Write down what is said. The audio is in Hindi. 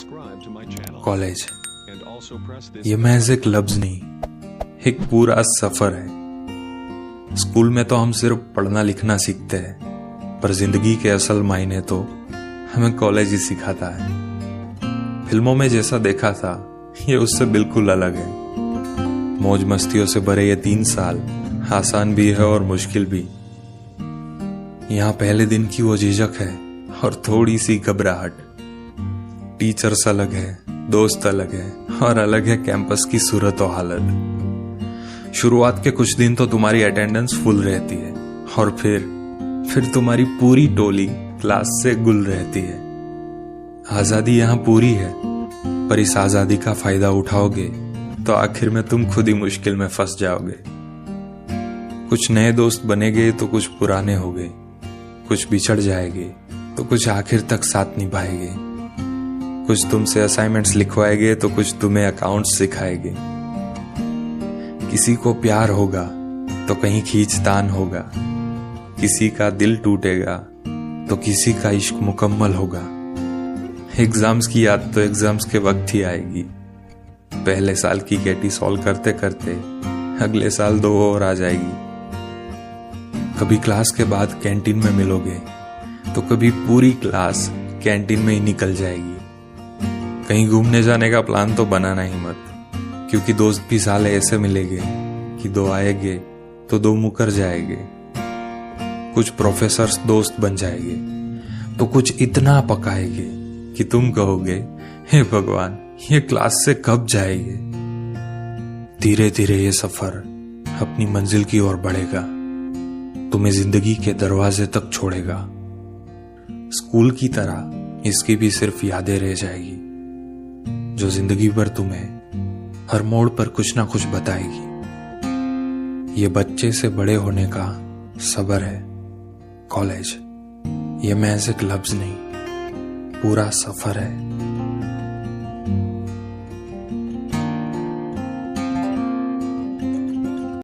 कॉलेज ये महज एक लफ्ज नहीं, एक पूरा सफर है। स्कूल में तो हम सिर्फ पढ़ना लिखना सीखते हैं, पर जिंदगी के असल मायने तो हमें कॉलेज ही सिखाता है। फिल्मों में जैसा देखा था ये उससे बिल्कुल अलग है। मौज मस्तियों से भरे ये 3 साल आसान भी है और मुश्किल भी। यहाँ पहले दिन की वो झिझक है और थोड़ी सी घबराहट। टीचर्स अलग है, दोस्त अलग है और अलग है कैंपस की सूरत और हालत। शुरुआत के कुछ दिन तो तुम्हारी अटेंडेंस फुल रहती है और फिर तुम्हारी पूरी टोली क्लास से गुल रहती है। आजादी यहाँ पूरी है, पर इस आजादी का फायदा उठाओगे तो आखिर में तुम खुद ही मुश्किल में फंस जाओगे। कुछ नए दोस्त बनेगे तो कुछ पुराने हो गए, कुछ बिछड़ जाएंगे तो कुछ आखिर तक साथ निभाएंगे। कुछ तुमसे असाइनमेंट्स लिखवाएंगे तो कुछ तुम्हें अकाउंट्स सिखाएंगे। किसी को प्यार होगा तो कहीं खींचतान होगा, किसी का दिल टूटेगा तो किसी का इश्क मुकम्मल होगा। एग्जाम्स की याद तो एग्जाम्स के वक्त ही आएगी। पहले साल की केटी सॉल्व करते करते अगले साल 2 और आ जाएगी। कभी क्लास के बाद कैंटीन में मिलोगे तो कभी पूरी क्लास कैंटीन में ही निकल जाएगी। कहीं घूमने जाने का प्लान तो बनाना ही मत, क्योंकि दोस्त भी साले ऐसे मिलेंगे कि 2 आएंगे तो 2 मुकर जाएंगे। कुछ प्रोफेसर्स दोस्त बन जाएंगे तो कुछ इतना पकाएंगे कि तुम कहोगे हे भगवान ये क्लास से कब जाएंगे। धीरे धीरे ये सफर अपनी मंजिल की ओर बढ़ेगा, तुम्हें जिंदगी के दरवाजे तक छोड़ेगा। स्कूल की तरह इसकी भी सिर्फ यादें रह जाएगी, जो जिंदगी भर तुम्हें हर मोड़ पर कुछ ना कुछ बताएगी। ये बच्चे से बड़े होने का सबर है। कॉलेज ये महज एक लफ्ज नहीं, पूरा सफर है।